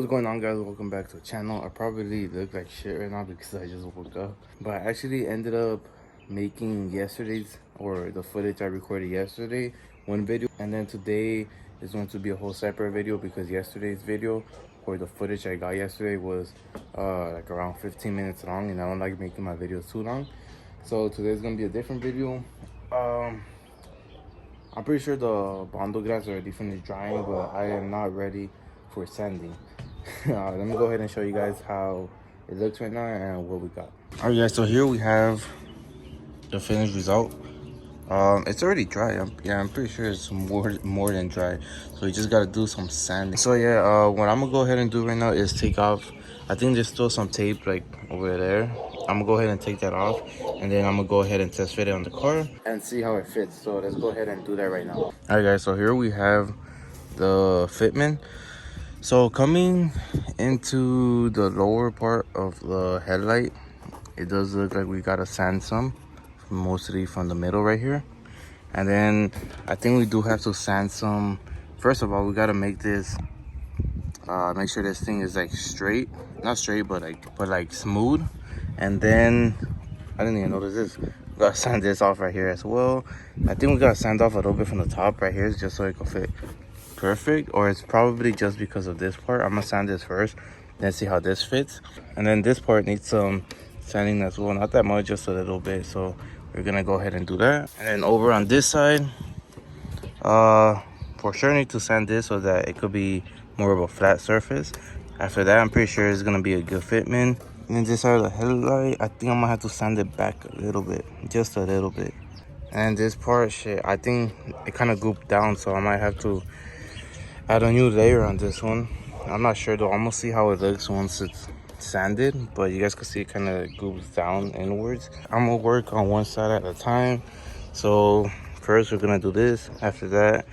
What's going on, guys? Welcome back to the channel. I probably look like shit right now because I just woke up, but I actually ended up making yesterday's, or the footage I recorded yesterday, one video, and then today is going to be a whole separate video because yesterday's video, or the footage I got yesterday, was like around 15 minutes long, and I don't like making my videos too long. So today's gonna be a different video. I'm pretty sure the bondo grass already finished drying, but I am not ready for sanding. Let me go ahead and show you guys how it looks right now and what we got. All right, guys, so here we have the finished result. It's already dry. I'm pretty sure it's more than dry. So you just gotta do some sanding. So yeah, what I'm gonna go ahead and do right now is take off. I think there's still some tape like over there. I'm gonna go ahead and take that off, and then I'm gonna go ahead and test fit it on the car and see how it fits. So let's go ahead and do that right now. All right, guys, so here we have the Fitment. So coming into the lower part of the headlight, it does look like we gotta sand some, mostly from the middle right here. And then I think we do have to sand some. First of all, we gotta make this make sure this thing is like straight, not straight, but like smooth. And then I didn't even notice this, we gotta sand this off right here as well. I think we gotta sand off a little bit from the top right here just so it can fit perfect, or it's probably just because of this part. I'm gonna sand this first, then see how this fits. And then this part needs some sanding as well, not that much, just a little bit. So we're gonna go ahead and do that. And then over on this side, for sure need to sand this so that it could be more of a flat surface. After that, I'm pretty sure it's gonna be a good fitment. And then this side of the headlight, I think I'm gonna have to sand it back a little bit, just a little bit. And this part, shit, I think it kind of gooped down, so I might have to add a new layer on this one. I'm not sure though. I'm gonna see how it looks once it's sanded, but you guys can see it kind of goops down inwards. I'm gonna work on one side at a time. So first we're gonna do this. After that,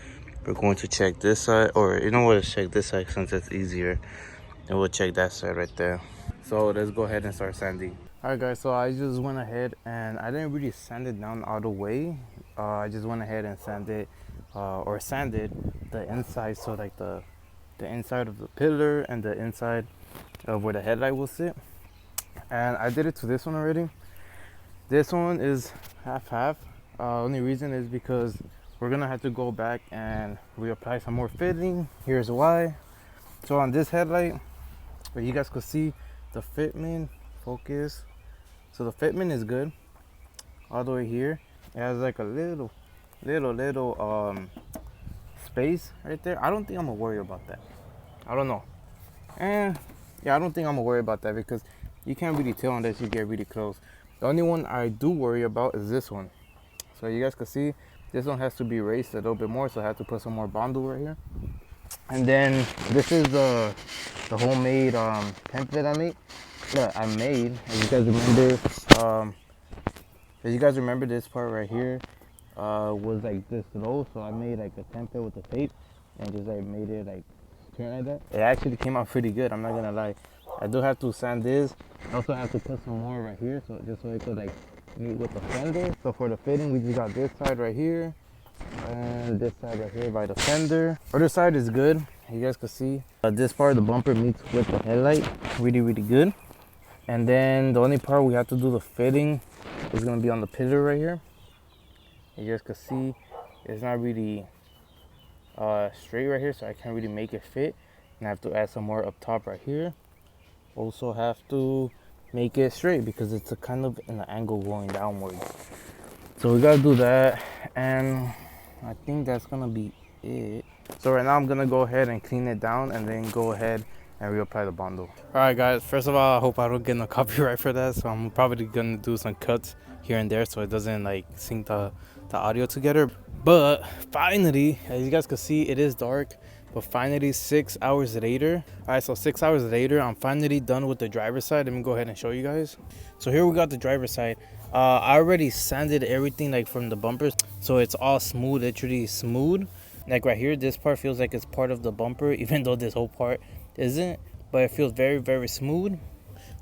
we're going to check this side, or you know what, let's check this side since it's easier, and we'll check that side right there. So let's go ahead and start sanding. All right, guys, so I just went ahead and I didn't really sand it down all the way. I just went ahead and sanded the inside, so like the inside of the pillar and the inside of where the headlight will sit. And I did it to this one already. This one is half. Only reason is because we're gonna have to go back and reapply some more fitting. Here's why. So on this headlight, where you guys could see the fitment, focus. So the fitment is good all the way here. It has like a little space right there. I don't think I'm gonna worry about that. I don't know. And yeah, I don't think I'm gonna worry about that because you can't really tell unless you get really close. The only one I do worry about is this one. So you guys can see this one has to be raised a little bit more, so I have to put some more bondo right here. And then this is the homemade template I made. As you guys remember, this part right here was like this low, so I made like a template with the tape and just like made it like turn like that. It actually came out pretty good, I'm not gonna lie. I do have to sand this. I also have to put some more right here, so just so it could like meet with the fender. So for the fitting, we just got this side right here and this side right here by the fender. Other side is good. You guys can see this part, the bumper meets with the headlight, really good. And then the only part we have to do the fitting is gonna be on the pillar right here. You guys can see it's not really straight right here, so I can't really make it fit, and I have to add some more up top right here. Also have to make it straight because it's a kind of in an angle going downwards. So we gotta do that, and I think that's gonna be it. So right now I'm gonna go ahead and clean it down and then go ahead and reapply the bondo. All right, guys, first of all, I hope I don't get no copyright for that, so I'm probably gonna do some cuts here and there so it doesn't like sync the audio together. But finally, as you guys can see, it is dark, but finally 6 hours later. All right, so 6 hours later, I'm finally done with the driver's side. Let me go ahead and show you guys. So here we got the driver's side. I already sanded everything like from the bumpers, so it's all smooth, literally smooth. Like right here, this part feels like it's part of the bumper, even though this whole part isn't, but it feels very smooth.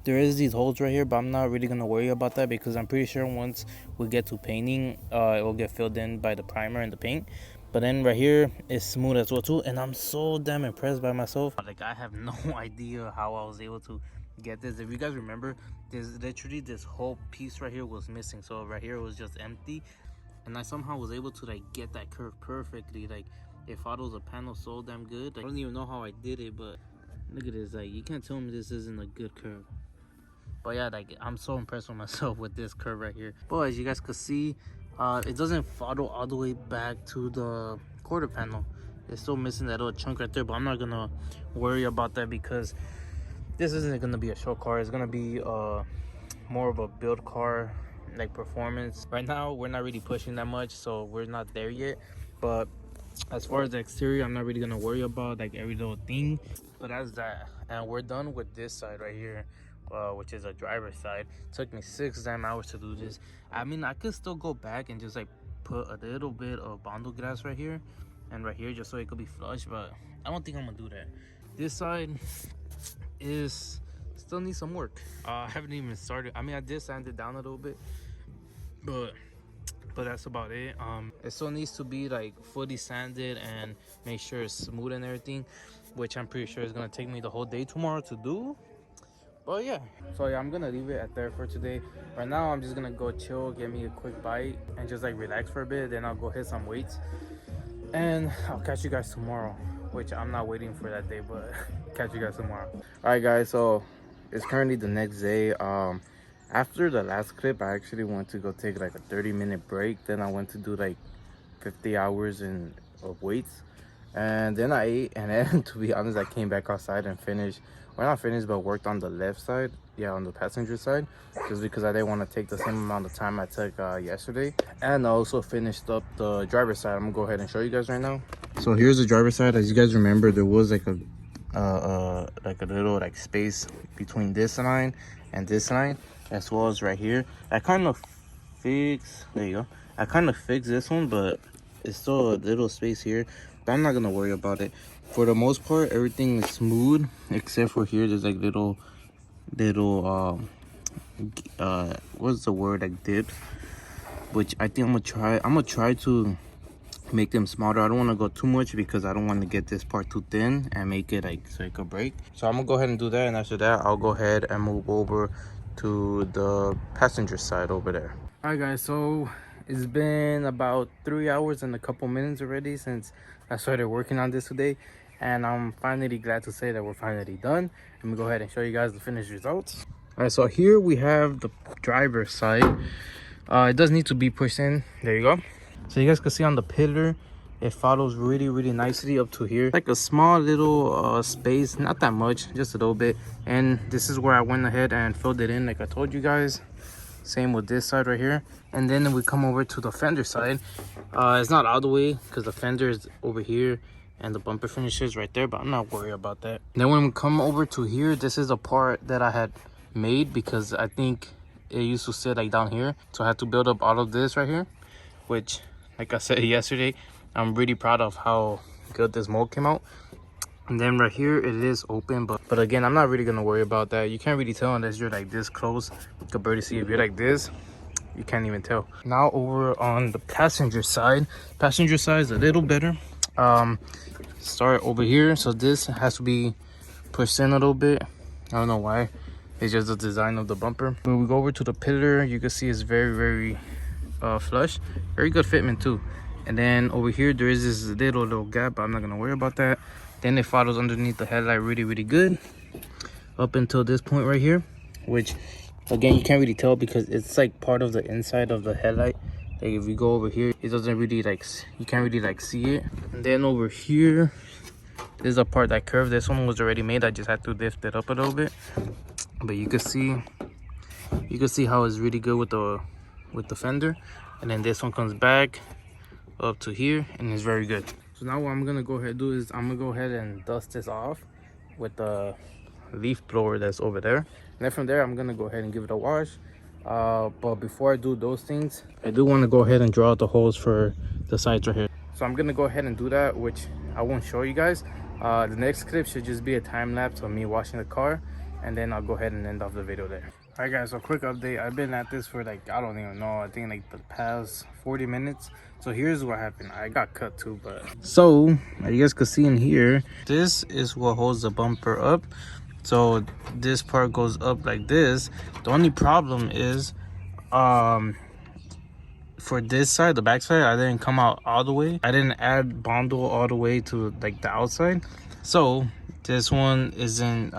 There is these holes right here, but I'm not really gonna worry about that because I'm pretty sure once we get to painting, it will get filled in by the primer and the paint. But then right here is smooth as well too, and I'm so damn impressed by myself. Like, I have no idea how I was able to get this. If you guys remember, there's literally this whole piece right here was missing. So right here was just empty, and I somehow was able to like get that curve perfectly. Like, it follows the panel so damn good. Like, I don't even know how I did it, but look at this. Like, you can't tell me this isn't a good curve. But yeah, like, I'm so impressed with myself with this curve right here. But as you guys could see, it doesn't follow all the way back to the quarter panel. It's still missing that little chunk right there, but I'm not gonna worry about that because this isn't gonna be a show car. It's gonna be more of a build car, like performance. Right now we're not really pushing that much, so we're not there yet. But as far as the exterior, I'm not really gonna worry about like every little thing. But that's that, and we're done with this side right here, which is a driver's side. It took me 6 damn hours to do this. I mean, I could still go back and just like put a little bit of bondo grass right here and right here just so it could be flush, but I don't think I'm gonna do that. This side is still needs some work. I haven't even started. I mean, I did sand it down a little bit, but that's about it. It still needs to be like fully sanded and make sure it's smooth and everything, which I'm pretty sure is gonna take me the whole day tomorrow to do. But yeah, so yeah, I'm gonna leave it at there for today. Right now I'm just gonna go chill, get me a quick bite, and just like relax for a bit. Then I'll go hit some weights, and I'll catch you guys tomorrow, which I'm not waiting for that day, but catch you guys tomorrow. All right guys, so it's currently the next day. After the last clip, I actually went to go take like a 30-minute break. Then I went to do like 50 hours of weights, and then I ate. And then to be honest, I came back outside and finished, well, not finished, but worked on the left side, yeah, on the passenger side, just because I didn't want to take the same amount of time I took yesterday. And I also finished up the driver's side. I'm gonna go ahead and show you guys right now. So here's the driver's side. As you guys remember, there was like a little like space between this line and this line, as well as right here. I kind of fixed, there you go, I kind of fixed this one, but it's still a little space here, but I'm not gonna worry about it. For the most part, everything is smooth except for here. There's like little what's the word, like dips, which I think I'm gonna try to make them smaller. I don't want to go too much because I don't want to get this part too thin and make it like so it could break. So I'm gonna go ahead and do that, and after that I'll go ahead and move over to the passenger side over there. All right guys, so it's been about 3 hours and a couple minutes already since I started working on this today, and I'm finally glad to say that we're finally done. Let me go ahead and show you guys the finished results. All right, so here we have the driver's side. It does need to be pushed in. There you go. So you guys can see on the pillar, it follows really nicely up to here. Like a small little space, not that much, just a little bit. And this is where I went ahead and filled it in like I told you guys. Same with this side right here. And then we come over to the fender side. It's not all the way because the fender is over here and the bumper finishes right there, but I'm not worried about that. Then when we come over to here, this is a part that I had made because I think it used to sit like down here. So I had to build up all of this right here, which, like I said yesterday, I'm really proud of how good this mold came out. And then right here it is open, but again, I'm not really gonna worry about that. You can't really tell unless you're like this close. You can barely see. If you're like this, you can't even tell. Now over on the passenger side is a little better. Start over here. So this has to be pushed in a little bit. I don't know why. It's just the design of the bumper. When we go over to the pillar, you can see it's very flush. Very good fitment too. And then over here there is this little gap, but I'm not gonna worry about that. Then it follows underneath the headlight really good up until this point right here, which again you can't really tell because it's like part of the inside of the headlight. Like if you go over here, it doesn't really like, you can't really like see it. And then over here, this is a part that curved. This one was already made. I just had to lift it up a little bit, but you can see how it's really good with the fender. And then this one comes back up to here and it's very good. So now what I'm gonna go ahead and do is I'm gonna go ahead and dust this off with the leaf blower that's over there. And then from there I'm gonna go ahead and give it a wash. But before I do those things, I do want to go ahead and draw out the holes for the sides right here. So I'm gonna go ahead and do that, which I won't show you guys. The next clip should just be a time lapse of me washing the car, and then I'll go ahead and end off the video there. Alright guys, so quick update. I've been at this for like, I don't even know, I think like the past 40 minutes. So here's what happened. I got cut too, but so as you guys can see in here, this is what holds the bumper up. So this part goes up like this. The only problem is for this side, the back side, I didn't come out all the way. I didn't add bundle all the way to like the outside. So this one isn't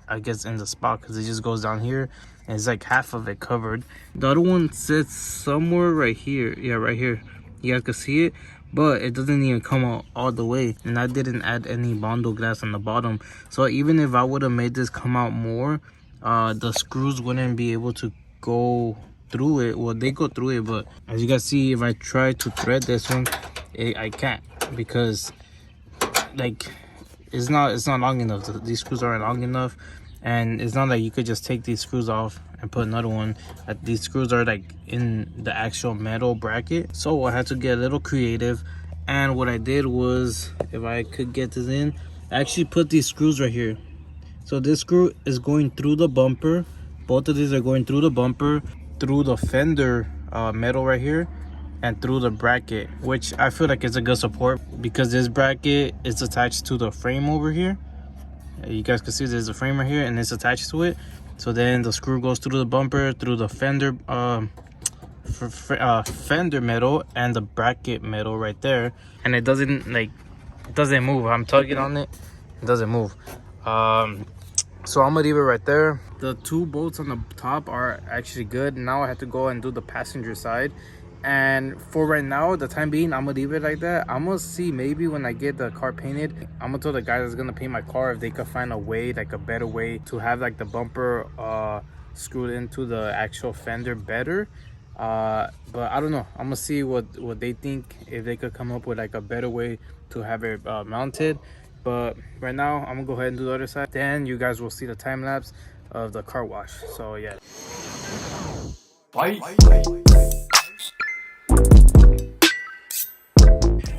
I guess in the spot because it just goes down here and it's like half of it covered. The other one sits somewhere right here. Yeah, right here. You guys can see it, but it doesn't even come out all the way. And I didn't add any bondo glass on the bottom. So even if I would have made this come out more, the screws wouldn't be able to go through it. Well, they go through it, but as you guys see, if I try to thread this one, I can't because like it's not long enough. These screws aren't long enough, and it's not like you could just take these screws off and put another one. These screws are like in the actual metal bracket, so I had to get a little creative. And what I did was, if I could get this in, I actually put these screws right here. So this screw is going through the bumper. Both of these are going through the bumper, through the fender metal right here, and through the bracket, which I feel like is a good support because this bracket is attached to the frame over here. You guys can see there's a frame right here and it's attached to it. So then the screw goes through the bumper, through the fender fender metal and the bracket metal right there, and it doesn't move. I'm tugging on it, it doesn't move. So I'm gonna leave it right there. The two bolts on the top are actually good. Now I have to go and do the passenger side. And for right now, the time being, I'm gonna leave it like that. I'm gonna see maybe when I get the car painted, I'm gonna tell the guy that's gonna paint my car if they could find a way, like a better way to have like the bumper screwed into the actual fender better. But I don't know. I'm gonna see what they think, if they could come up with like a better way to have it mounted. But right now, I'm gonna go ahead and do the other side. Then you guys will see the time lapse of the car wash. So yeah. Bye.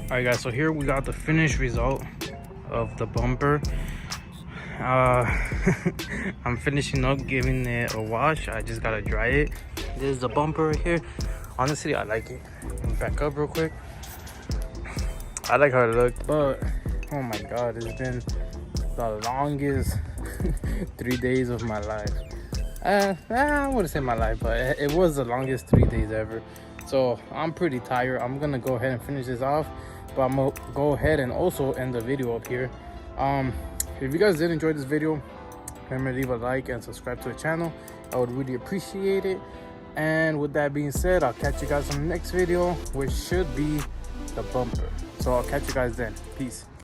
Alright guys, so here we got the finished result of the bumper. I'm finishing up giving it a wash. I just gotta dry it. This is the bumper right here. Honestly, I like it. Let me back up real quick. I like how it looked, but oh my god, it's been the longest 3 days of my life. I wouldn't say my life, but it was the longest 3 days ever. So I'm pretty tired. I'm gonna go ahead and finish this off, but I'm gonna go ahead and also end the video up here. If you guys did enjoy this video, remember to leave a like and subscribe to the channel. I would really appreciate it. And with that being said, I'll catch you guys on the next video, which should be the bumper. So I'll catch you guys then. Peace.